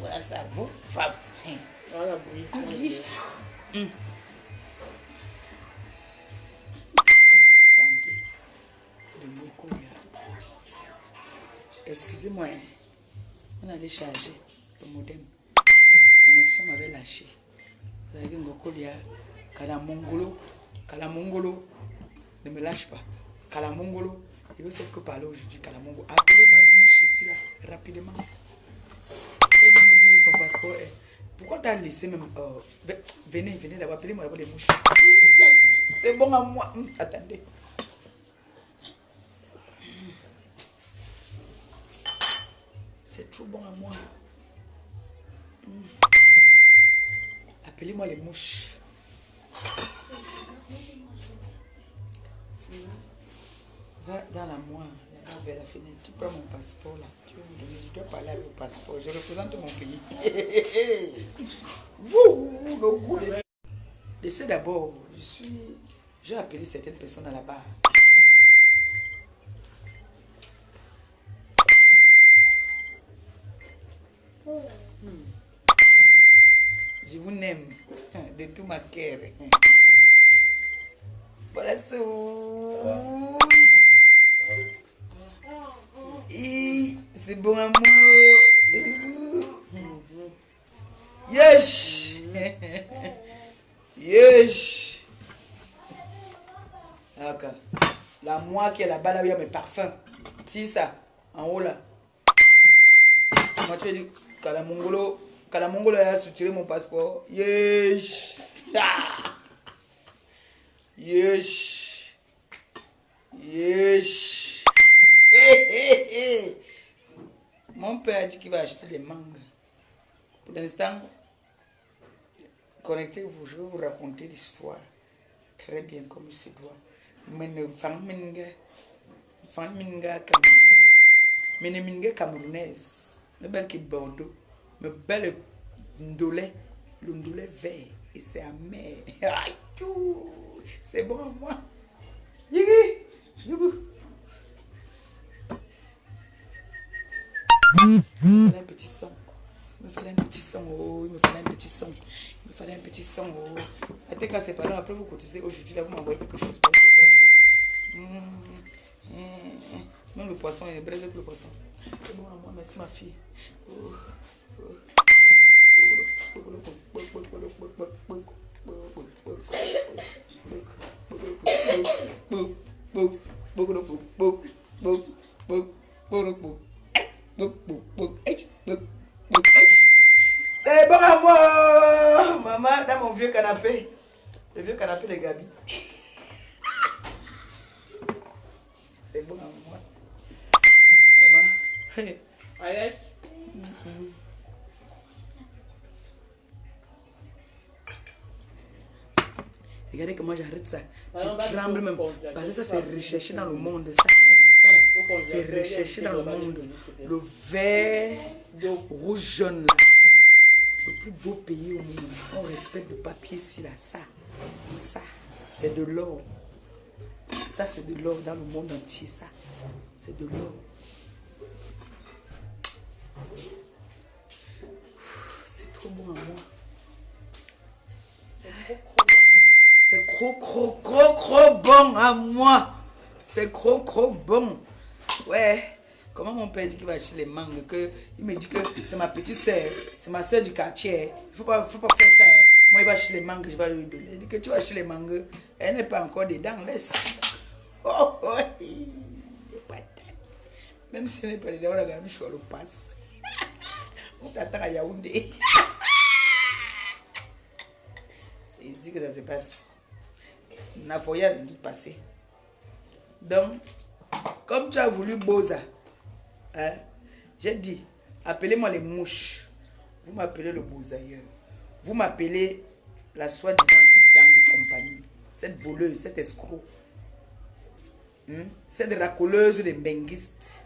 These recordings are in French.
Voilà ça, vous, femme. Voilà, bruit. Santé. De beaucoup. Excusez-moi, on a déchargé le modem. La connexion m'avait lâché. Vous avez dit Ngokolia, Kalamongolo, ne me lâche pas. Kalamongolo, il veut sauf que parler aujourd'hui. Kalamongolo, appelez-moi les mouches ici là, rapidement. Elle vient nous dire où son passeport est. Pourquoi tu as laissé même. Venez d'abord, appelez-moi d'abord les mouches. C'est bon à moi. Attendez. C'est trop bon à moi. Appelez-moi les mouches. Va dans la moire, vers la fenêtre. Tu prends mon passeport là. Tu vas me donner. Je dois parler avec le passeport. Je représente mon pays. Le goût. Laissez d'abord. J'ai appelé certaines personnes à la barre. Je vous aime de tout ma cœur. Voilà ça. C'est bon à moi. Yes. Yes. Okay. La moi qui est là-bas, là où il y a mes parfums. Si ça, en haut là. Moi tu as dit Kalamongolo a soutiré mon passeport. Yes. Yes. Yes. Mon père a dit qu'il va acheter des mangues. Pour l'instant, connectez-vous, je vais vous raconter l'histoire. Très bien comme il se doit. Mais ne famille camerounaise. Mais belle qui Bordeaux. Mais belle ndolé. Le ndolé vert. Et c'est amer. C'est bon à moi. Yougou. Il me fallait un petit son. Il me fallait un petit son. Oh, il me fallait un petit son. Il me fallait un petit son. Oh. Attends, quand c'est pas long, après vous cotisez aujourd'hui, là, vous m'envoyez quelque chose. Parce que c'est chaud. Même le poisson, il est braisé pour le poisson. C'est bon à moi, merci ma fille. C'est bon à moi, maman, dans mon vieux canapé. Le vieux canapé de Gabi. C'est bon à moi. Maman. Alex. Regardez comment j'arrête ça. Je tremble même. Parce que ça, c'est recherché dans le monde. C'est recherché dans le monde. Le vert, rouge, jaune là. Le plus beau pays au monde. On respecte le papier ici là. Ça, c'est de l'or. Ça, c'est de l'or dans le monde entier. Ça, c'est de l'or. C'est trop bon à moi. C'est trop bon à moi. C'est trop bon. Ouais. Comment mon père dit qu'il va acheter les mangues, il me dit que c'est ma petite soeur, c'est ma soeur du quartier. Il faut pas faire ça. Moi, il va acheter les mangues, je vais lui donner. Il dit que tu vas acheter les mangues. Elle n'est pas encore dedans, laisse. Oh, oh. Même si elle n'est pas dedans, on a gagné sur le passe. On t'attend à Yaoundé. C'est ici que ça se passe. La foyer a dû passer. Donc, comme tu as voulu Boza, hein, j'ai dit, appelez-moi les mouches. Vous m'appelez le Bozailleur. Vous m'appelez la soi-disant dame de compagnie. Cette voleuse, cette escroc. Cette racoleuse de benguistes.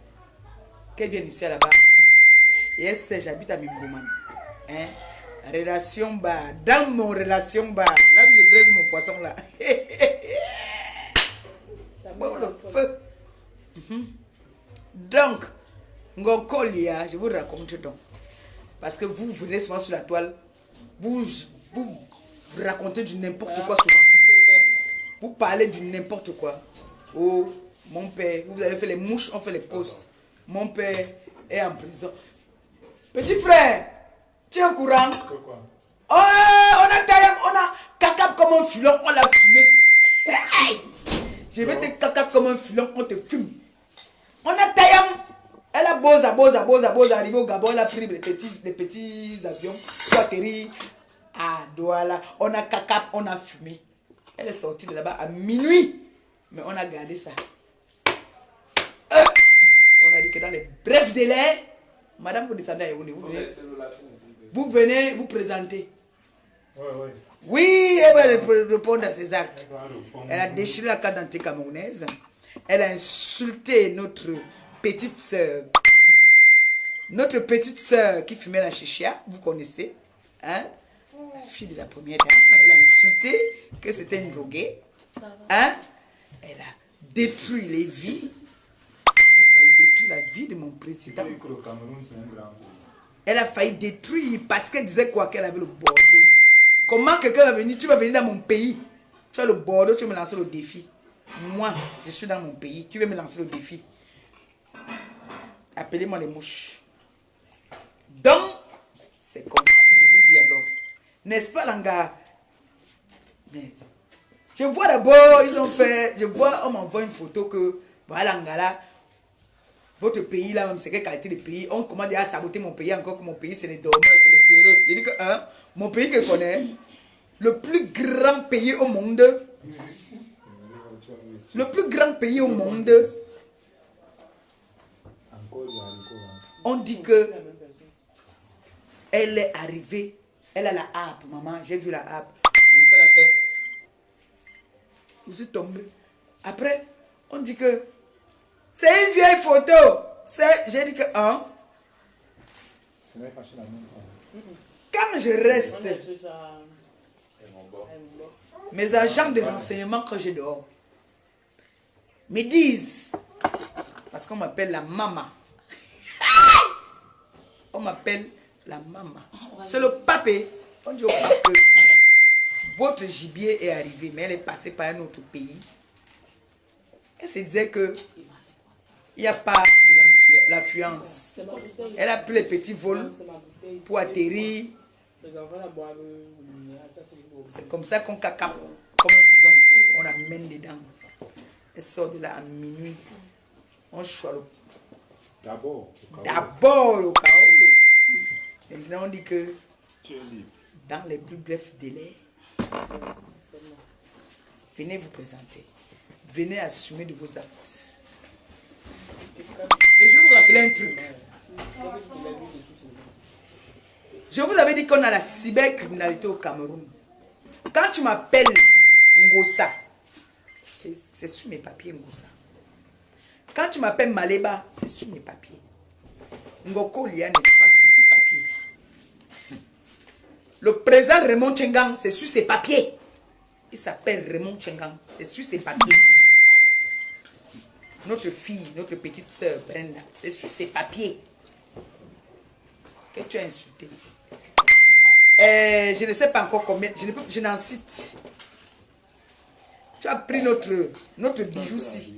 Qu'elle vient ici à là-bas. Et elle sait, j'habite à Mimboman. Hein? Relation bas. Dans mon relation bas. Là où je braise mon poisson là. Bon, le feu. Donc, Ngokolia, je vous raconte donc. Parce que vous venez souvent sur la toile, vous racontez du n'importe quoi souvent. Vous parlez du n'importe quoi. Oh, mon père, vous avez fait les mouches, on fait les postes. Mon père est en prison. Petit frère, tu es au courant? Oh, on a taillé, on a caca comme un filon, on l'a fumé. Hey, je vais te caca comme un filon, on te fume. On a taillé. Elle a beau arriver au Gabon, elle a pris les petits avions pour atterrir à Douala. On a caca, on a fumé. Elle est sortie de là-bas à minuit. Mais on a gardé ça. On a dit que dans les brefs délais, madame, vous descendez à Yaoundé, vous venez vous présenter. Oui, elle va répondre à ses actes. Elle a déchiré la carte d'identité camerounaise. Elle a insulté notre petite sœur. Notre petite sœur qui fumait la chicha, vous connaissez. Hein? La fille de la première dame. Elle a insulté que c'était une droguée. Hein? Elle a détruit les vies. Elle a failli détruire la vie de mon président. Elle a failli détruire parce qu'elle disait quoi? Qu'elle avait le Bordeaux. Comment quelqu'un va venir? Tu vas venir dans mon pays. Tu as le Bordeaux, tu veux me lancer le défi. Moi, je suis dans mon pays. Tu veux me lancer le défi. Appelez-moi les mouches. Donc, c'est comme ça que je vous dis alors. N'est-ce pas, Langa? Je vois d'abord, ils ont fait, on m'envoie une photo que, voilà, Langa là, votre pays là, même c'est quelle qualité de pays, on commence à saboter mon pays encore que mon pays c'est les dormeurs, c'est les peureux. Je dis que, mon pays que je connais, le plus grand pays au monde, on dit que elle est arrivée, elle a la harpe, maman, j'ai vu la harpe. Donc elle a fait, je suis tombé. Après, on dit que c'est une vieille photo. J'ai dit que, quand je reste, mes agents de renseignement quand je dors me disent, parce qu'on m'appelle la maman. On m'appelle la maman. C'est le papé. On dit au pape que votre gibier est arrivé, mais elle est passée par un autre pays. Elle se disait que il n'y a pas l'affluence. Elle a pris les petits vols pour atterrir. C'est comme ça qu'on caca comme un filon. On la mène dedans. Elle sort de là à minuit. On choisit d'abord le chaos. Maintenant on dit que dans les plus brefs délais, venez vous présenter. Venez assumer de vos actes. Et je vais vous rappeler un truc. Je vous avais dit qu'on a la cybercriminalité au Cameroun. Quand tu m'appelles Ngossa, c'est sur mes papiers Ngossa. Quand tu m'appelles Maleba, c'est sur mes papiers. Ngoko Lia n'est pas sur tes papiers. Le président Raymond Tchengang, c'est sur ses papiers. Il s'appelle Raymond Tchengang, c'est sur ses papiers. Notre fille, notre petite soeur Brenda, c'est sur ses papiers que tu as insulté. Je ne sais pas encore combien, je n'en cite. Tu as pris notre bijou-ci.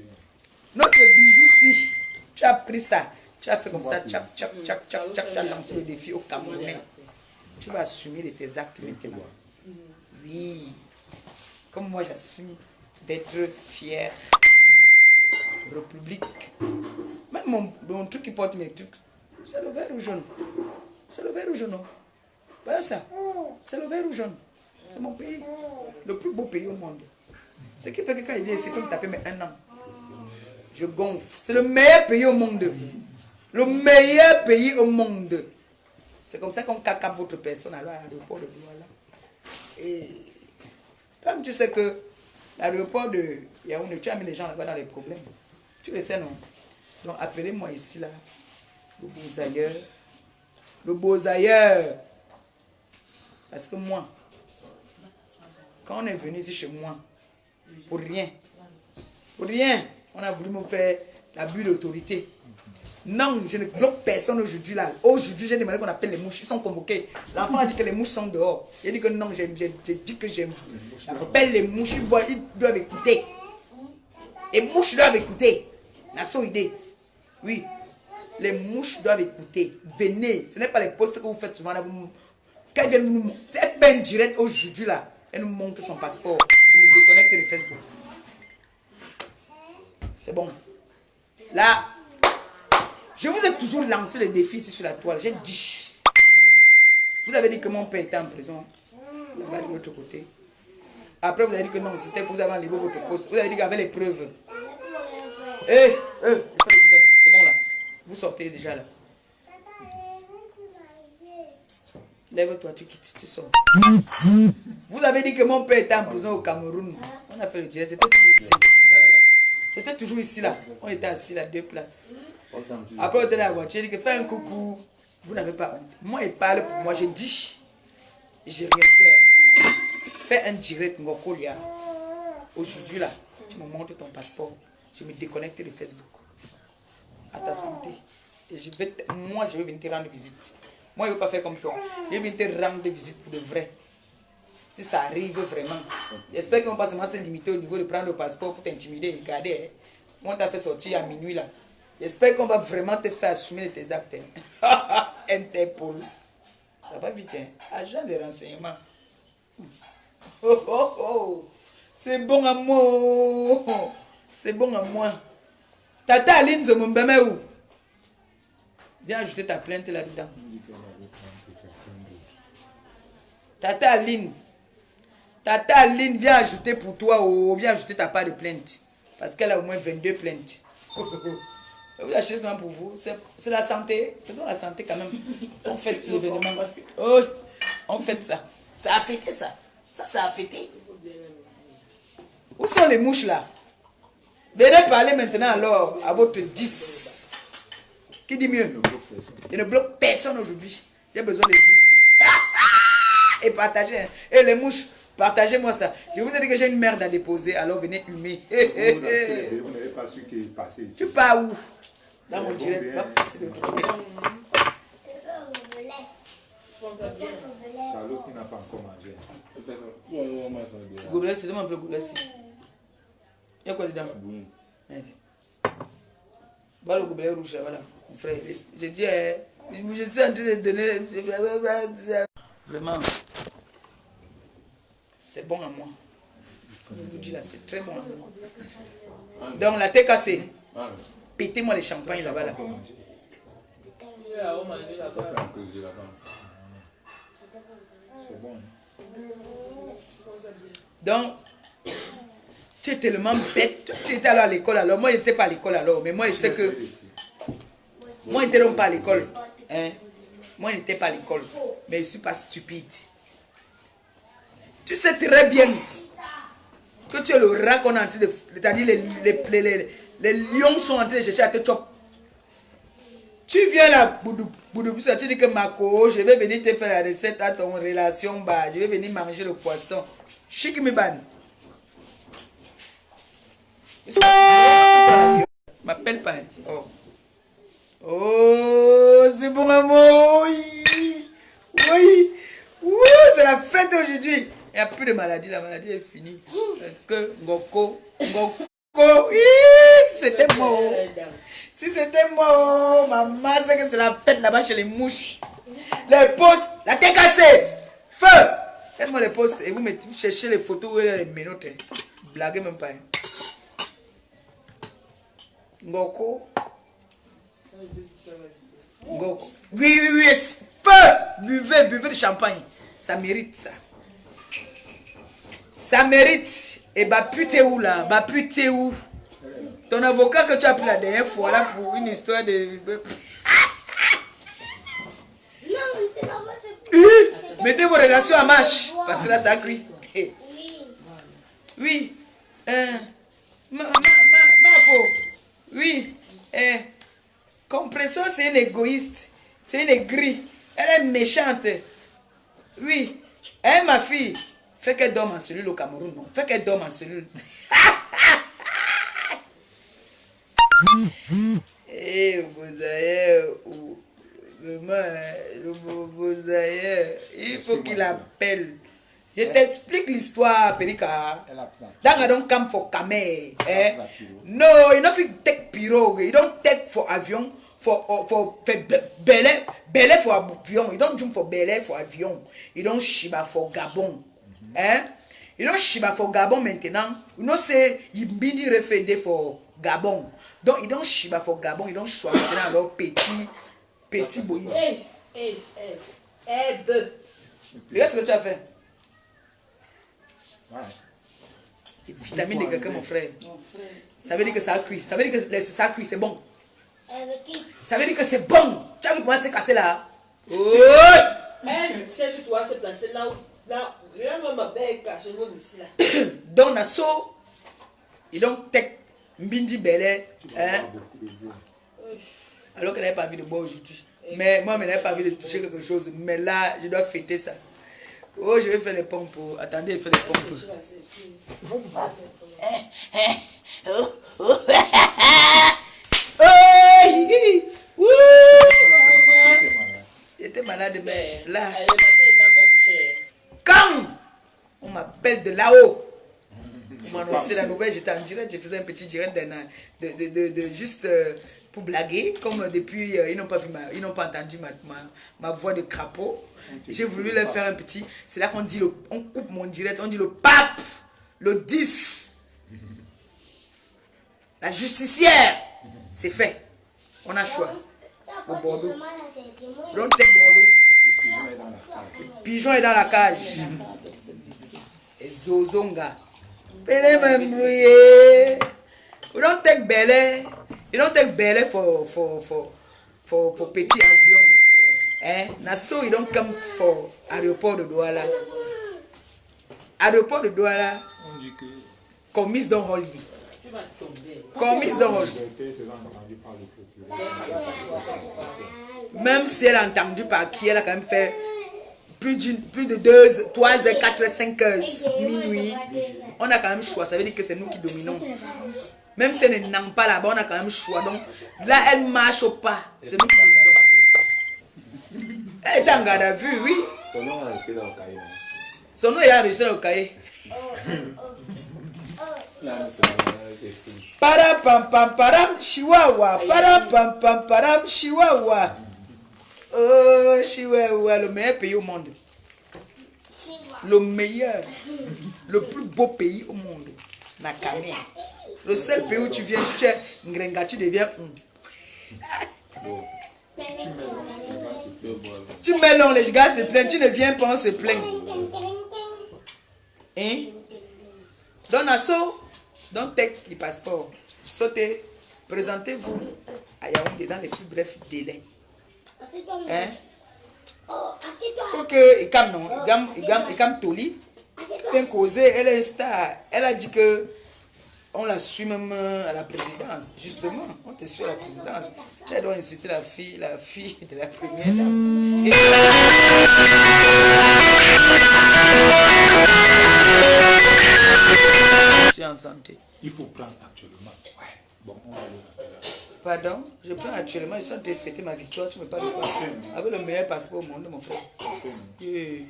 Notre bijou-ci. Tu as pris ça. Tu as fait comme ça. Tu as lancé le défi au Camerounais. Tu vas assumer de tes actes maintenant. Oui. Comme moi, j'assume d'être fier. République. Même mon truc qui porte mes trucs, c'est le vert ou jaune. C'est le vert ou jaune. Voilà ça. C'est le vert ou jaune. C'est mon pays. Le plus beau pays au monde. Ce qui fait que quand il vient ici, comme taper mes un an, je gonfle. C'est le meilleur pays au monde. Le meilleur pays au monde. C'est comme ça qu'on cacape votre personne à l'aéroport de Douala. Et comme tu sais que l'aéroport de Yaoundé, tu as mis les gens là-bas dans les problèmes. Tu le sais, non? Donc appelez-moi ici, là, le Beausailleur. Le Beausailleur. Parce que moi, quand on est venu ici chez moi, pour rien, on a voulu me faire l'abus d'autorité. Non, je ne bloque personne aujourd'hui là. Aujourd'hui, j'ai demandé qu'on appelle les mouches. Ils sont convoqués. L'enfant a dit que les mouches sont dehors. J'ai dit que non, j'ai dit que j'aime. J'appelle les mouches, ils doivent écouter. Les mouches doivent écouter. La seule idée. Oui. Les mouches doivent écouter. Venez. Ce n'est pas les posts que vous faites souvent là. Quand ils viennent nous. C'est pas direct aujourd'hui là. Elle nous montre son passeport. Je me déconnecte de Facebook. C'est bon. Là. Je vous ai toujours lancé le défi ici sur la toile. J'ai dit. Vous avez dit que mon père était en prison. Là-bas de l'autre côté. Après, vous avez dit que non, c'était pour vous avoir enlevé votre poste. Vous avez dit qu'il y avait les preuves. C'est bon là. Vous sortez déjà là. Lève-toi, tu quittes, tu sors. Vous avez dit que mon père était en prison au Cameroun. On a fait le direct. C'était toujours ici. C'était toujours ici là. On était assis là, 2 places. Après, on était dans la voiture. J'ai dit que fais un coucou. Vous n'avez pas honte. Moi, il parle pour moi. Je dis. Je réitère. Fais un direct, Ngokolia. Aujourd'hui là, tu me montres ton passeport. Je me déconnecte de Facebook. À ta santé. Et moi, je vais venir te rendre visite. Moi, je ne veux pas faire comme toi. Je vais venir te rendre visite pour de vrai. Si ça arrive vraiment. J'espère qu'on ne va pas seulement se limiter au niveau de prendre le passeport pour t'intimider et regarder. Moi, on t'a fait sortir à minuit là. J'espère qu'on va vraiment te faire assumer tes actes. Interpol. Ça va vite, hein. Agent de renseignement. Oh, oh, oh. C'est bon à moi. C'est bon à moi. Tata Aline Zomombeme où? Viens ajouter ta plainte là-dedans. Tata Aline. Tata Aline, viens ajouter pour toi. Oh, viens ajouter ta part de plainte. Parce qu'elle a au moins 22 plaintes. Vous achetez seulement pour vous. C'est la santé. Faisons la santé quand même. On fait l'événement. Oh, on fait ça. Ça a fêté ça. Ça a fêté. Où sont les mouches là? Venez parler maintenant alors à votre 10. Qui dit mieux? Je ne bloque personne aujourd'hui. J'ai besoin de vous. Et partagez. Et les mouches, partagez-moi ça. Je vous ai dit que j'ai une merde à déposer, alors venez humer. Vous n'avez pas su qu'il passait ici. Tu pars où? Dans mon direct. Va passer de côté. Carlos qui n'a pas encore mangé. Gobelet, c'est un peu gobelet. Il y a quoi dedans? Voilà le gobelet rouge, voilà. Mon frère, je dis, je suis en train de donner. Vraiment, c'est bon à moi. Je vous dis là, c'est très bon à moi. Donc la TKC, pétez-moi les champagnes là-bas. Là. C'est bon. Donc, tu es tellement bête. Tu étais à l'école alors. Moi, je n'étais pas à l'école alors. Mais moi, je sais que. Moi, je n'étais pas à l'école. Hein? Moi, je n'étais pas à l'école. Mais je ne suis pas stupide. Tu sais très bien que tu es le rat qu'on est en train de. C'est-à-dire, les lions sont en train de chercher à te choper. Tu viens là, boudou, tu dis que Mako, je vais venir te faire la recette à ton relation bas. Je vais venir manger le poisson. Chikimiban. M'appelle pas. Oh. Oh, c'est bon amour. Oui. Oui. C'est la fête aujourd'hui. Il n'y a plus de maladie. La maladie est finie. Parce que Ngoko. Oui, c'était moi. Si c'était moi, maman, c'est que c'est la fête là-bas chez les mouches. Les postes, la tête cassée. Feu. Faites-moi les postes et vous cherchez les photos où il y a les menottes. Blaguez même pas. Ngoko. Ngoko. Oui. Feu. Buvez du champagne. Ça mérite ça. Ça mérite. Et bah putain où là? Bah putain où? Ton avocat que tu as pris la dernière fois là pour une histoire de... Mettez vos relations en marche. Parce que là ça crie. Oui. Oui. Compressor c'est une égoïste. C'est une aigrie. Elle est méchante. Oui. Ma fille. Fais qu'elle dorme en cellule au Cameroun. Non. Fais qu'elle dorme en cellule. Et vous avez... Vous avez... Il faut qu'il appelle. Je t'explique l'histoire, Perika. That I don't come for camel. Eh? No, you don't take pirogue. You don't take for avion. For belé for avion. You don't jump for belé for avion. You don't shiba for Gabon. Eh? You don't shiba for Gabon maintenant. You know say you bindi refede for Gabon. Donc you don't shiba for Gabon. You don't choix maintenant alors petit boy. Regarde ce que tu as fait. Ouais. Vitamine de quelqu'un, mon frère. Ça veut dire que ça a cuit. Ça veut dire que ça a cuit, c'est bon. Ça veut dire que c'est bon. Tu as vu comment c'est cassé là? Oh! Cherche-toi à se placer là où. Là, rien ne m'a bien caché ici là. Donc, Nasso, et donc, tech, Mbindi Belé, hein? Alors qu'elle n'avait pas envie de boire aujourd'hui. Mais moi, je n'avais pas envie de toucher quelque chose. Mais là, je dois fêter ça. Oh, je vais faire les pompes. Attendez, je vais faire les pompes. J'étais malade, mais là. Quand on m'appelle de là-haut, on m'a annoncé la nouvelle, j'étais en direct, je faisais un petit direct de juste pour blaguer. Comme depuis, ils n'ont pas entendu ma voix de crapaud. J'ai voulu leur faire un petit. C'est là qu'on dit, on coupe mon direct, on dit le pape, le 10, la justicière. C'est fait. On a choix. Au Bordeaux. Don't take Bordeaux. Le pigeon est dans la cage. Et Zozonga. Pele membrouillé. You don't take Belé. You don't take Belé for petit avion. Eh? Nassau, you don't come for aéroport de Douala. Aéroport de Douala. On dit que... Commise dans Holly. Tu vas tomber. Commise dans Holly. Même si elle a entendu par qui, elle a quand même fait plus de 2, 3 heures, 4 heures, 5 heures, minuit. On a quand même choix. Ça veut dire que c'est nous qui dominons. Même si elle n'est pas là-bas, on a quand même choix. Donc là, elle marche au pas. C'est nous qui décidons. Elle est en garde à vue, oui. Son nom est enregistré dans le cahier. Son nom est enregistré dans le cahier. Param pam pam param chihuahua. Param pam pam param chihuahua. Oh, Chihuahua, le meilleur pays au monde. Le meilleur. Le plus beau pays au monde. Nakame. Le seul pays où tu viens, tu es Ngrenga, tu deviens Tu mélanges, les gars se plaignent. Tu ne viens pas, on se plaint. Hein? Don Nassau, don't take le passeport. Sautez, présentez-vous à Yaoundé dans les plus brefs délais. Hein? Faut que il calme non, il calme Toli. Bien causé, elle est une star. Elle a dit que on la suit même à la présidence. Justement, on te suit à la présidence. Tu dois insulter la fille de la première dame. Je suis en santé. Il faut prendre actuellement. Ouais. Bon, on va aller. Pardon, je prends actuellement, je suis en train de fêter ma victoire, tu me parles de quoi? Avec le meilleur passeport au monde, mon frère. Yeah.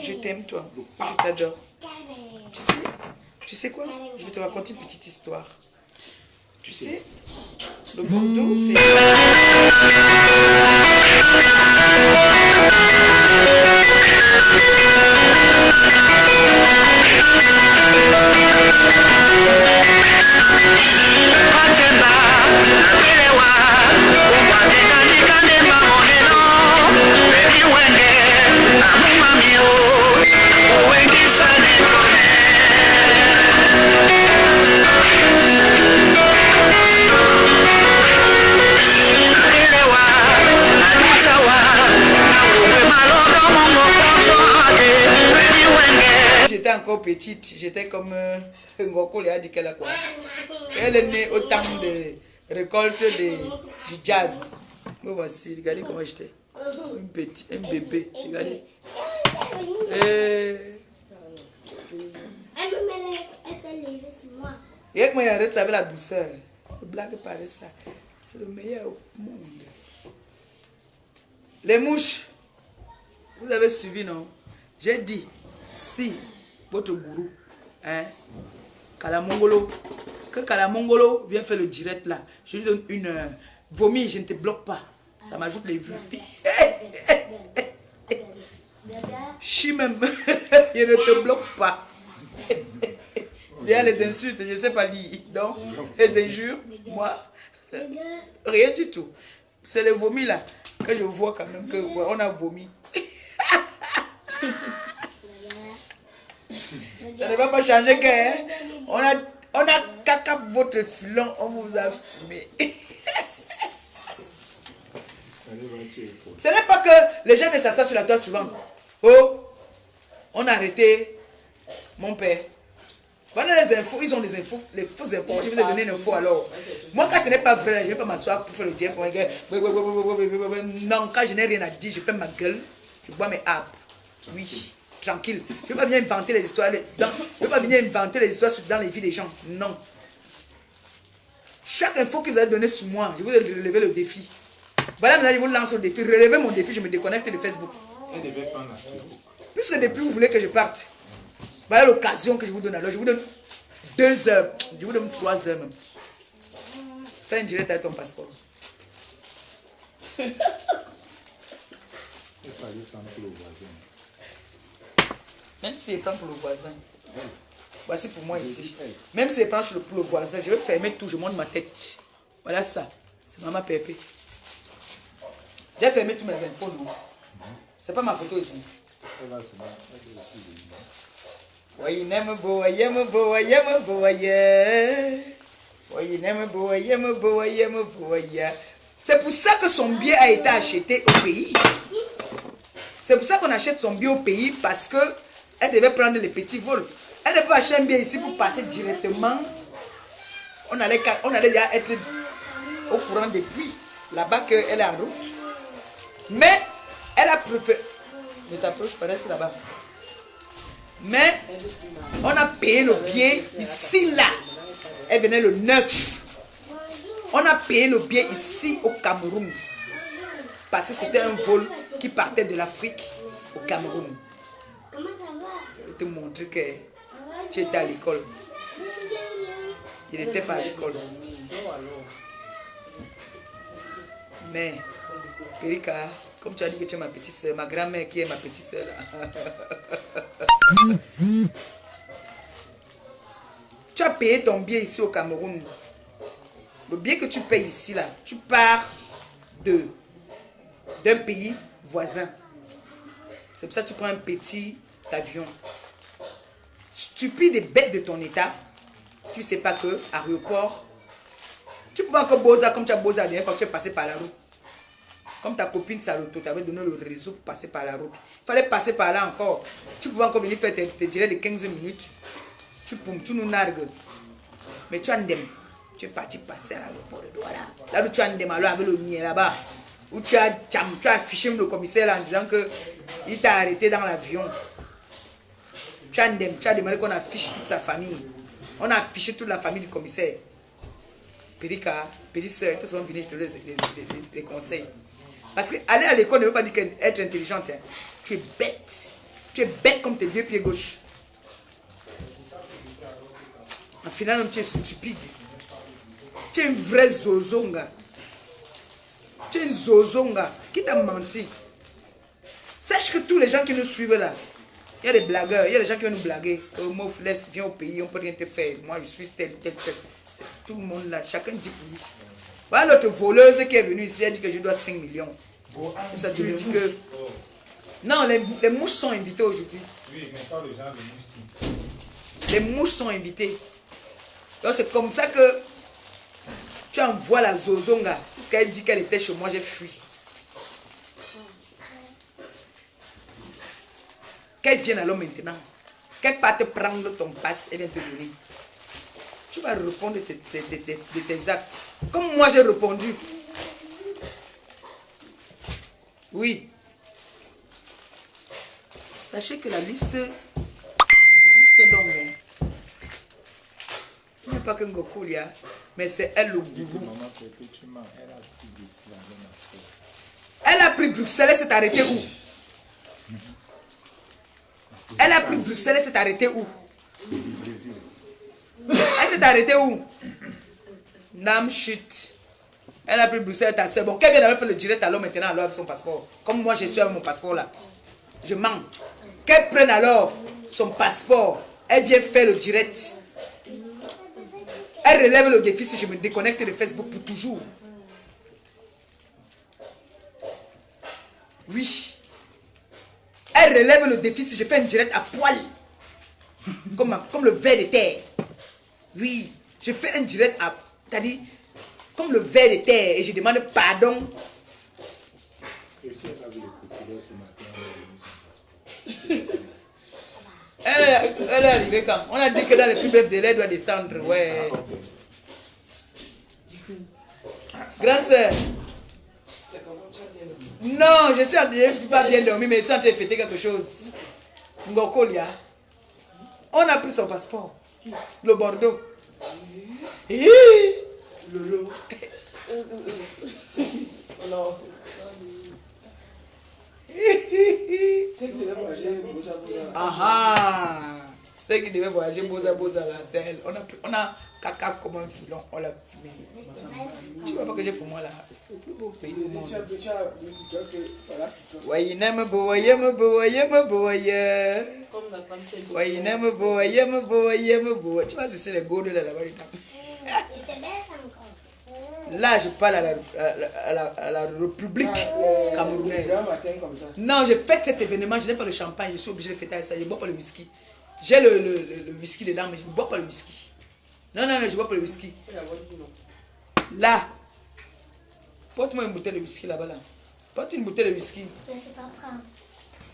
Je t'aime, toi. Je t'adore. Tu sais quoi? Je vais te raconter une petite histoire. Tu sais, le Bordeaux, c'est... J'étais encore petite, j'étais comme Ngoko Léa dit qu'elle a quoi. Elle est née au temps de récolte du jazz. Me voici, regardez comment j'étais. Un bébé, regardez. Et comment il arrête ça avec la douceur. blague pas de ça. C'est le meilleur au monde. Les mouches, vous avez suivi, non? J'ai dit, si votre gourou, hein, Kalamongolo, que Kalamongolo vient faire le direct là, je lui donne une heure. Vomi, je ne te bloque pas. Ça m'ajoute les vues. Chi même, je ne te bloque pas. Il y a les insultes, je ne sais pas lire. Donc, les injures, moi, rien du tout. C'est les vomis là que je vois quand même qu'on a vomi. Ça ne va pas changer que hein? On a caca votre filon, on vous a fumé. Ce n'est pas que les gens ne s'assoient sur la toile souvent. Oh, on a arrêté mon père. Voilà les infos, ils ont les infos, les fausses infos. Moi, je vous ai donné une info alors. Moi, quand ce n'est pas vrai, je ne vais pas m'asseoir pour faire le dire. Non, quand je n'ai rien à dire, je fais ma gueule, je bois mes apps. Oui, tranquille. Je ne vais pas venir inventer les histoires. Je ne vais pas venir inventer les histoires dans les vies des gens. Non. Chaque info que vous avez donnée sur moi, je vous ai relevé le défi. Voilà, maintenant, je vous lance le défi. Relevez mon défi, je me déconnecte de Facebook. Puisque depuis, vous voulez que je parte. Voilà l'occasion que je vous donne. Alors, je vous donne 2 heures. Je vous donne 3 heures même. Fais un direct avec ton passeport. Même si c'est temps pour le voisin. Voici pour moi ici. Même si c'est temps pour le voisin, je vais fermer tout, je monte ma tête. Voilà ça. C'est Maman Pépé. J'ai fermé toutes mes infos, non? C'est pas ma photo ici. C'est pour ça que son billet a été acheté au pays. C'est pour ça qu'on achète son billet au pays, parce que elle devait prendre les petits vols. Elle ne peut acheter un billet ici pour passer directement. On allait déjà être au courant depuis là-bas qu'elle est en route. Mais elle a préféré. Ne t'approche pas, reste là-bas. Mais on a payé le billet ici, là. Elle venait le 9. On a payé le billet ici au Cameroun. Parce que c'était un vol qui partait de l'Afrique au Cameroun. Je vais te montrer que tu étais à l'école. Il n'était pas à l'école. Mais, Erika, comme tu as dit que tu es ma petite soeur, ma grand-mère qui est ma petite soeur là. Tu as payé ton billet ici au Cameroun. Le billet que tu payes ici là, tu pars d'un pays voisin. C'est pour ça que tu prends un petit avion. Stupide et bête de ton état, tu ne sais pas que à l'aéroport, tu peux encore Boza comme tu as Boza la dernière fois que tu es passé par la route. Comme ta copine Saloto t'avait donné le réseau pour passer par la route. Il fallait passer par là encore. Tu pouvais encore venir faire tes directs de 15 minutes. Tu nous nargues. Mais tu as ndem. Tu es parti passer à l'aéroport de Douala. Là où tu as ndem alors avec le nier là-bas. Où tu as affiché le commissaire là en disant qu'il t'a arrêté dans l'avion. Tu as ndem. Tu as demandé qu'on affiche toute sa famille. On a affiché toute la famille du commissaire. Périka, petite soeur, il faut souvent venir, je te donne des conseils. Parce qu'aller à l'école ne veut pas dire être intelligente. Hein. Tu es bête. Tu es bête comme tes 2 pieds gauche. En final, tu es stupide. Tu es une vraie zozonga. Tu es une zozonga. Qui t'a menti? Sache que tous les gens qui nous suivent là, il y a des blagueurs, il y a des gens qui viennent nous blaguer. Mof, laisse, viens au pays, on ne peut rien te faire. Moi, je suis tel. C'est tout le monde là, chacun dit pour lui. Voilà l'autre voleuse qui est venue ici, elle dit que je dois 5 millions. Ça, tu lui dis que... Non, les mouches sont invitées aujourd'hui. Oui, mais pas le genre de mouches. Les mouches sont invitées. Donc c'est comme ça que tu envoies la zozonga. Puisqu'elle dit qu'elle était chez moi, j'ai fui. Qu'elle vienne alors maintenant. Qu'elle parte prendre ton passe, elle vient te donner. Tu vas répondre de tes actes. Comme moi j'ai répondu. Oui. Sachez que la liste est longue. Hein. Il n'y a pas que Ngokou y a, mais c'est elle le gourou. Maman, perpétuellement, elle a pris Bruxelles avec ma soeur. Elle a pris Bruxelles, elle s'est arrêtée où? Elle a pris Bruxelles, elle s'est arrêtée où? Elle s'est arrêtée où? Nam chute. Elle a pris Bruxelles, ta soeur. Bon, qu'elle vient d'avoir fait le direct alors maintenant alors avec son passeport. Comme moi je suis avec mon passeport là. Je mens. Qu'elle prenne alors son passeport. Elle vient faire le direct. Elle relève le défi si je me déconnecte de Facebook pour toujours. Oui. Elle relève le défi si je fais un direct à poil. Comme le ver de terre. Oui. Je fais un direct à... C'est-à-dire, comme le ver de terre. Et je demande pardon. Et si elle a vu le procureur ce matin, elle a mis son passeport. Elle est arrivée quand? On a dit que dans les plus brefs délais, elle doit descendre. Ouais. Grande sœur. Non, je suis en train de pas bien dormir, mais je suis en train de fêter quelque chose. Ngokolia. On a pris son passeport. Le Bordeaux. Lolo. Non. Ah, ceux qui devaient voyager Boza là, c'est elle. On a caca comme un filon, on l'a fumé. Tu vois pas que j'ai pour moi là le plus beau pays du monde. Ouais, n'aime boye, me boye, me boye. Comme la femme c'est Ouais, n'aime boye, me boye, me boye. Tu vois, c'est les gourdes là là-bas. Là, je parle à la République camerounaise. Non, je fête cet événement, je n'ai pas le champagne, je suis obligé de fêter avec ça, je ne bois pas le whisky. J'ai le whisky dedans, mais je ne bois pas le whisky. Non, je ne bois pas le whisky. Là, porte-moi une bouteille de whisky là-bas. Là. Porte une bouteille de whisky. Je ne sais pas prendre.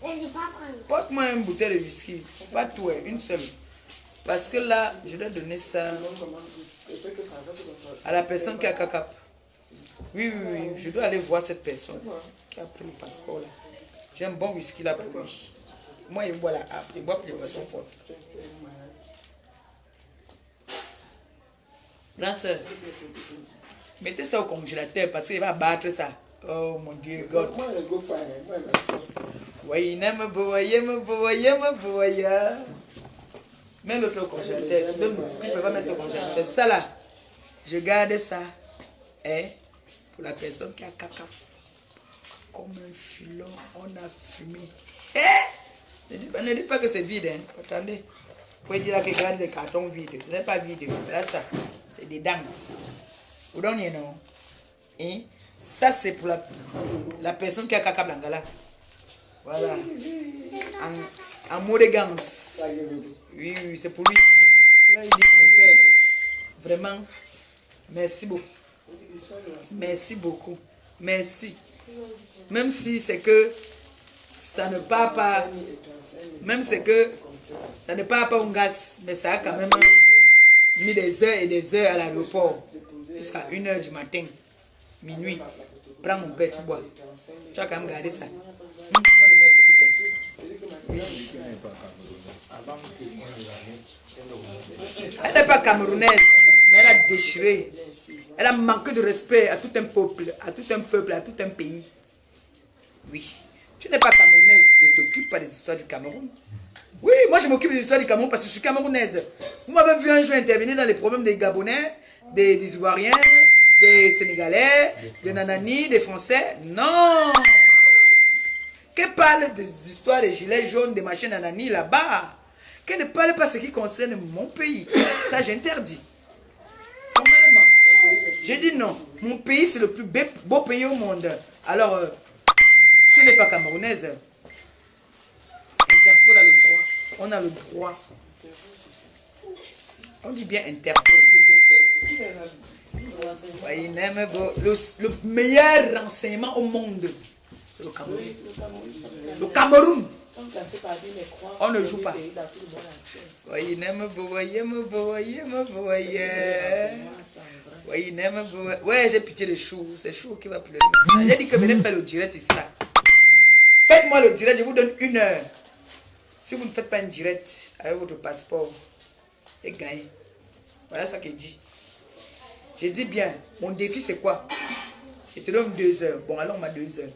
Je ne sais pas prendre. Porte-moi une bouteille de whisky. Pas tout, une seule. Parce que là, je dois donner ça à la personne qui a caca. Oui, je dois aller voir cette personne qui a pris le passeport là. J'ai un bon whisky là pour lui. Moi, il boit la app, il boit plus de boissons fortes. Grand sœur, mettez ça au congélateur parce qu'il va battre ça. Oh mon Dieu, God. Oui, n'aime boyer, me boyer, me boyer. Mets l'autre au congélateur. Donne-moi. Tu ne peux pas mettre ça au congélateur. Ça là, je garde ça. Pour la personne qui a caca. Comme un filon, on a fumé. Ne dites pas que c'est vide. Hein. Attendez. Vous pouvez dire là que garde les cartons vides. Ce n'est pas vide. Là, ça, c'est des dents. Vous donnez non? Ça, c'est pour la personne qui a caca blangala. Voilà. En mot de gants. Oui, c'est pour lui. Là, il dit, mon père, vraiment, merci beaucoup. Merci beaucoup. Merci. Même si c'est que ça ne part pas, même c'est que ça ne part pas au gaz, mais ça a quand même mis des heures et des heures à l'aéroport. Jusqu'à 1h du matin, minuit. Prends mon père, tu bois. Tu vas quand même garder ça. Oui. Elle n'est pas camerounaise, mais elle a déchiré. Elle a manqué de respect à tout un peuple, à tout un pays. Oui. Tu n'es pas camerounaise, ne t'occupe pas des histoires du Cameroun. Oui, moi je m'occupe des histoires du Cameroun parce que je suis camerounaise. Vous m'avez vu un jour intervenir dans les problèmes des Gabonais, des Ivoiriens, des Sénégalais, des Nanani, des Français. Non! Qu'elle parle des histoires des gilets jaunes, des machines Nanani là-bas. Qu'elle ne parle pas ce qui concerne mon pays. Ça, j'interdis. J'ai dit non. Mon pays, c'est le plus beau pays au monde. Alors, si elle n'est pas camerounaise, Interpol a le droit. On a le droit. On dit bien Interpol. Le meilleur renseignement au monde, c'est le Cameroun. Le Cameroun. On ne joue pas. Ouais, j'ai pitié des choux. C'est chou qui va pleurer. J'ai dit que venez faire le direct ici. Faites-moi le direct, je vous donne 1 heure. Si vous ne faites pas un direct avec votre passeport, et gagnez. Voilà ça qu'il dit. J'ai dit bien, mon défi c'est quoi? Je te donne 2 heures. Bon, alors on m'a 2 heures.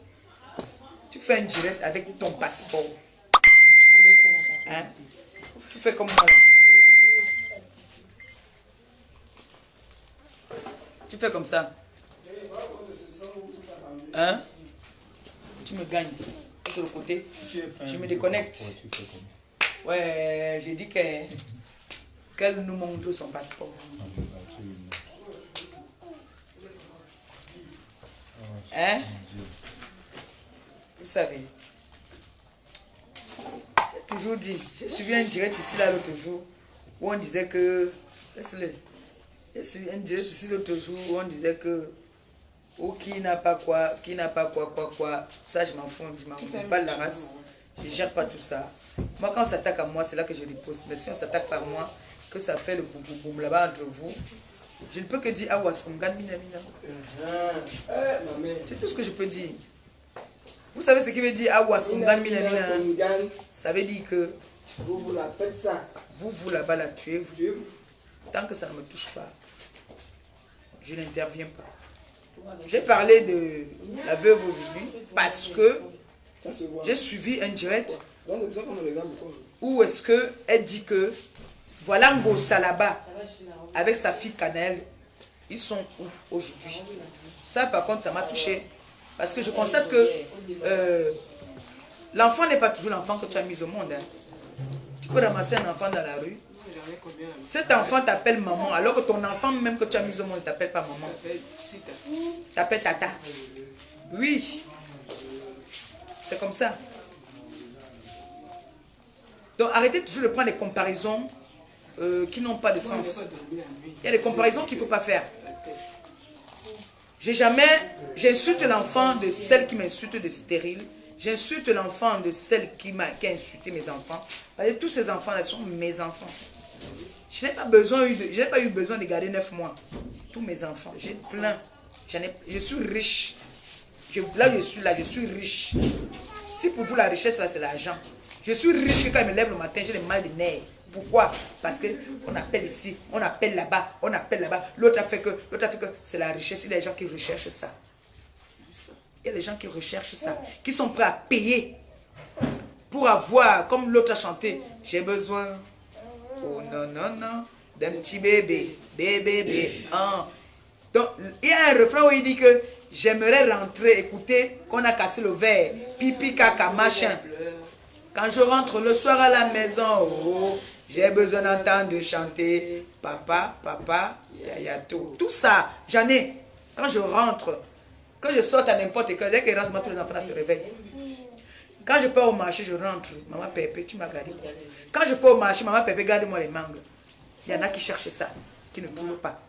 Tu fais un direct avec ton passeport. Hein? Tu fais comme moi là. Tu fais comme ça. Hein? Tu me gagnes. Sur le côté. Je me déconnecte. Ouais, j'ai dit qu'elle nous montre son passeport. Hein? Vous savez. J'ai toujours dit. J'ai suivi un direct ici là l'autre jour où on disait que. Laisse-le. J'ai suivi un direct ici l'autre jour où on disait que. Ou qui n'a pas quoi, quoi. Ça, je m'en fous, je m'en fous pas de la race. Je ne gère pas tout ça. Moi, quand on s'attaque à moi, c'est là que je repose. Mais si on s'attaque pas à moi, que ça fait le boum boum boum là-bas entre vous, je ne peux que dire Awas, on gagne mina mina. C'est tout ce que je peux dire. Vous savez ce qui veut dire Awas, on gagne mina mina? Ça veut dire que vous la faites ça. Vous là-bas la tuez, vous. Tant que ça ne me touche pas, je n'interviens pas. J'ai parlé de la veuve aujourd'hui parce que j'ai suivi un direct où est-ce qu'elle dit que voilà Ngossa là-bas avec sa fille Cannelle, ils sont où aujourd'hui? Ça par contre ça m'a touché parce que je constate que l'enfant n'est pas toujours l'enfant que tu as mis au monde. Hein. Tu peux ramasser un enfant dans la rue. Cet enfant t'appelle maman, alors que ton enfant même que tu as mis au monde ne t'appelle pas maman. T'appelle tata. Oui. C'est comme ça. Donc arrêtez toujours de prendre des comparaisons qui n'ont pas de sens. Il y a des comparaisons qu'il ne faut pas faire. J'insulte l'enfant de celle qui m'insulte de stérile. J'insulte l'enfant de celle qui a insulté mes enfants. Parce que tous ces enfants-là sont mes enfants. Je n'ai pas eu besoin de garder 9 mois. Tous mes enfants, j'ai plein. Je suis riche. Là, je suis riche. Si pour vous, la richesse, là, c'est l'argent. Je suis riche que quand je me lève le matin, j'ai des mal de nerfs. Pourquoi? Parce qu'on appelle ici, on appelle là-bas, on appelle là-bas. L'autre a fait que c'est la richesse. Il y a des gens qui recherchent ça. Il y a des gens qui recherchent ça, qui sont prêts à payer pour avoir, comme l'autre a chanté, j'ai besoin. Oh non, non, non. D'un petit bébé. Bébé. Hein. Donc, il y a un refrain où il dit que j'aimerais rentrer, écouter qu'on a cassé le verre. Pipi, caca, machin. Quand je rentre le soir à la maison, oh, j'ai besoin d'entendre chanter. Papa, yayato. Tout ça, j'en ai. Quand je rentre, quand je sors à n'importe quel, dès que je rentre, tous les enfants se réveillent. Quand je pars au marché, je rentre. Maman Pépé, tu m'as gardé. Quand je pars au marché, maman Pépé, garde-moi les mangues. Il y en a qui cherchent ça, qui ne trouvent pas.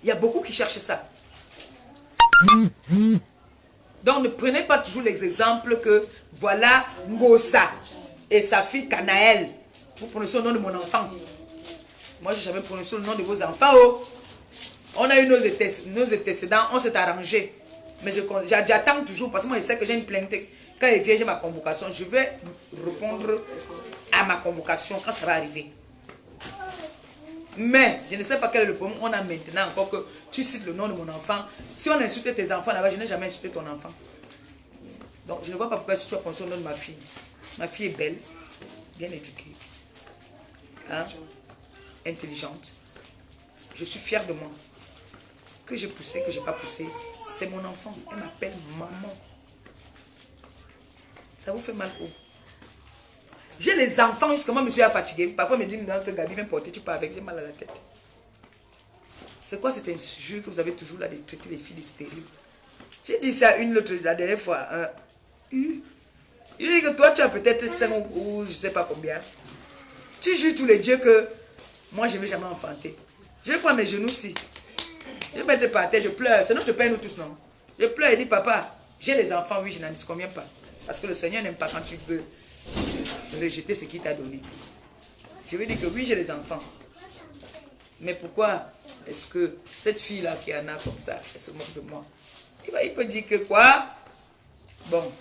Il y a beaucoup qui cherchent ça. Donc ne prenez pas toujours les exemples que voilà Ngossa et sa fille Canaël. Vous prononcez le nom de mon enfant. Moi, je n'ai jamais prononcé le nom de vos enfants. Oh. On a eu nos antécédents, on s'est arrangé. Mais j'attends toujours parce que moi, je sais que j'ai une plainte. Quand il vient, j'ai ma convocation. Je vais répondre à ma convocation quand ça va arriver. Mais je ne sais pas quel est le problème. On a maintenant encore que tu cites le nom de mon enfant. Si on insulte tes enfants là-bas, je n'ai jamais insulté ton enfant. Donc je ne vois pas pourquoi si tu as pensé au nom de ma fille. Ma fille est belle, bien éduquée, hein, intelligente. Je suis fière de moi. Que j'ai poussé, que je n'ai pas poussé, c'est mon enfant. Elle m'appelle maman. Ça vous fait mal où? J'ai les enfants jusqu'à moi, monsieur est fatigué. Parfois, il me dit que Gabi vient porter, tu pars avec, j'ai mal à la tête. C'est quoi cet injure que vous avez toujours là de traiter les filles stériles? J'ai dit ça la dernière fois. Il dit que toi, tu as peut-être 5 ou je ne sais pas combien. Tu jures tous les dieux que moi, je ne vais jamais enfanter. Je vais prendre mes genoux ici. Je vais mettre par terre, je pleure. Sinon, je te paye nous tous, non? Je pleure et dis, papa, j'ai les enfants, oui, je n'en disconviens pas. Parce que le Seigneur n'aime pas quand tu veux rejeter ce qu'il t'a donné. Je vais dire que oui, j'ai les enfants. Mais pourquoi est-ce que cette fille-là qui en a comme ça, elle se moque de moi? Il peut dire que quoi? Bon,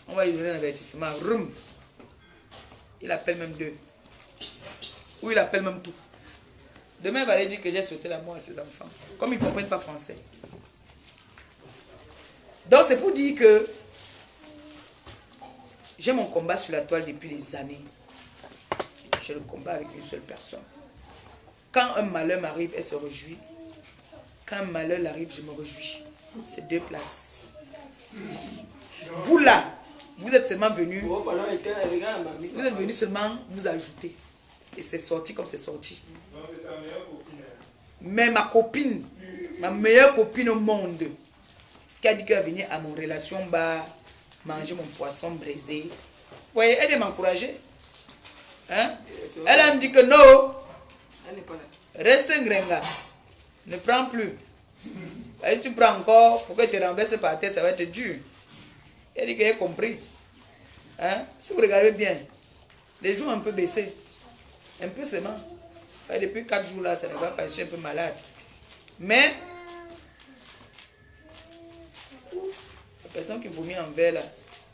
on va lui donner un avertissement. Roum. Il appelle même 2. Ou il appelle même tout. Demain, il va aller dire que j'ai sauté la mort à ses enfants. Comme ils ne comprennent pas français. Donc, c'est pour dire que j'ai mon combat sur la toile depuis des années. J'ai le combat avec une seule personne. Quand un malheur m'arrive, elle se réjouit. Quand un malheur arrive, je me réjouis. C'est deux places. Vous là, vous êtes seulement venus. Vous êtes venus seulement vous ajouter. Et c'est sorti comme c'est sorti. Non, c'est ta meilleure copine. Mais ma copine, ma meilleure copine au monde, qui a dit qu'elle va venir à mon relation bar, manger mon poisson braisé. Vous voyez, elle vient m'encourager. Hein? Elle me dit que non. Reste un gringa. Ne prends plus. Et tu prends encore, pour que tu te renverses par terre, ça va être dur. Elle dit qu'elle a compris. Hein? Si vous regardez bien, les joues un peu baissés. Un peu seulement. Depuis 4 jours là, ça ne va pas, je suis un peu malade. Mais, la personne qui vomit en verre là,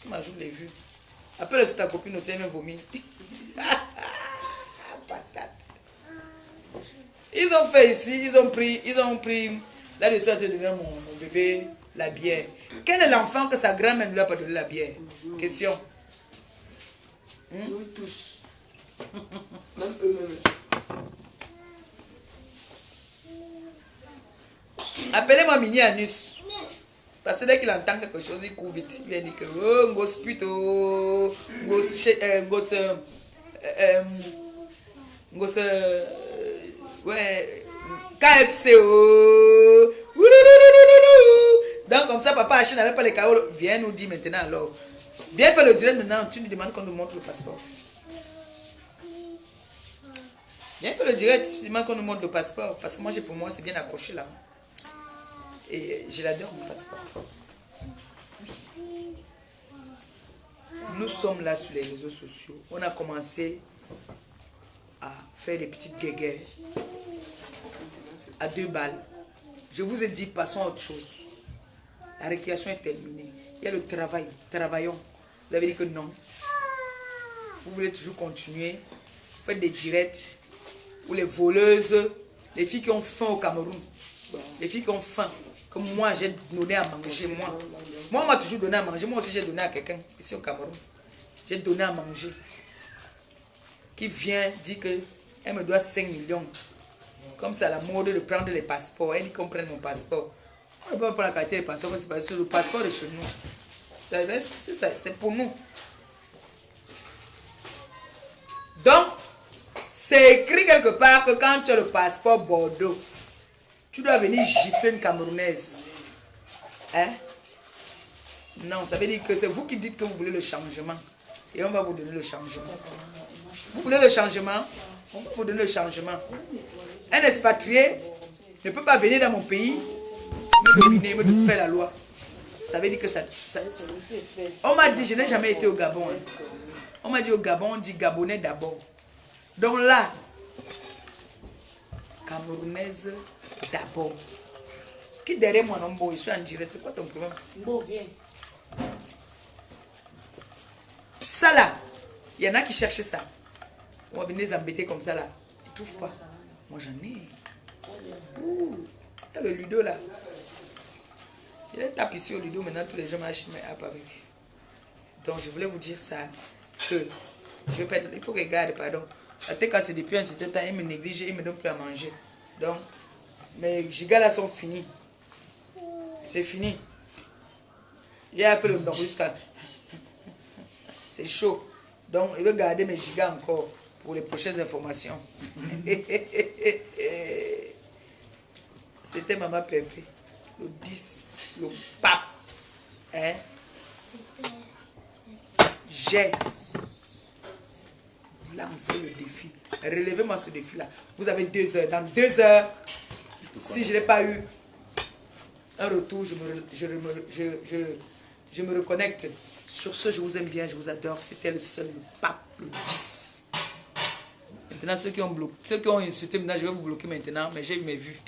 tu m'ajoutes les vues. Après, c'est ta copine aussi, elle vient vomir. Patate. Ils ont fait ici, ils ont pris, là-dessus, à te donner mon bébé la bière. Quel est l'enfant que sa grand-mère ne lui a pas donné la bière? Question. Nous tous. Même eux-mêmes. Appelez-moi Mini Anus. Parce que dès qu'il entend quelque chose, il court vite. Il vient dire que oh, gosse puto, ouais, KFC. Oh. Donc comme ça, papa Achille n'avait pas les carreaux. Viens nous dire maintenant alors. Viens faire le direct maintenant. Tu nous demandes qu'on nous montre le passeport. Viens faire le direct. Tu demandes qu'on nous montre le passeport. Parce que moi, pour moi, c'est bien accroché là. Et je l'adore mon passeport. Nous sommes là sur les réseaux sociaux. On a commencé à faire des petites guéguerres à 2 balles. Je vous ai dit, passons à autre chose. La récréation est terminée. Il y a le travail. Travaillons. Vous avez dit que non. Vous voulez toujours continuer. Faites des directs où les voleuses, les filles qui ont faim au Cameroun, les filles qui ont faim, que moi j'ai donné à manger, moi on m'a toujours donné à manger, moi aussi j'ai donné à quelqu'un ici au Cameroun, j'ai donné à manger, qui vient dire qu'elle me doit 5 millions, comme c'est à la mode de prendre les passeports, elle dit qu'on prenne mon passeport, on ne peut pas prendre la qualité des passeports, c'est parce que le passeport de chez nous, c'est pour nous. Donc, c'est écrit quelque part que quand tu as le passeport Bordeaux, tu dois venir gifler une Camerounaise. Hein? Non, ça veut dire que c'est vous qui dites que vous voulez le changement. Et on va vous donner le changement. Vous voulez le changement? On va vous donner le changement. Un expatrié ne peut pas venir dans mon pays, me dominer, me faire la loi. Ça veut dire que ça... On m'a dit, je n'ai jamais été au Gabon. Hein. On m'a dit au Gabon, on dit Gabonais d'abord. Donc là, Camerounaise d'abord. Qui derrière moi, non, je suis en direct. C'est quoi ton problème? Bon, viens. Ça là, il y en a qui cherchent ça. On va venir les embêter comme ça là. Ils ne trouvent pas. Moi j'en ai. Ouh, il y a le Ludo là. Il est tapé ici au Ludo, maintenant tous les gens m'achètent mes apps avec. Donc je voulais vous dire ça. Que je peux, il faut que regarder, pardon. La tête cassée depuis un certain temps, il me néglige, il me donne plus à manger. Donc, mes gigas là sont finis. C'est fini. J'ai fait le don jusqu'à... C'est chaud. Donc, il veut garder mes gigas encore pour les prochaines informations. C'était Maman Pépé. Le 10, le pape. Hein? J'ai lancé le défi. Relevez-moi ce défi-là. Vous avez 2 heures. Dans 2 heures, si je n'ai pas eu un retour, je me reconnecte. Sur ce, je vous aime bien, je vous adore. C'était le seul, le pape, le 10. Maintenant, ceux qui ont insulté, maintenant, je vais vous bloquer maintenant, mais j'ai eu mes vues.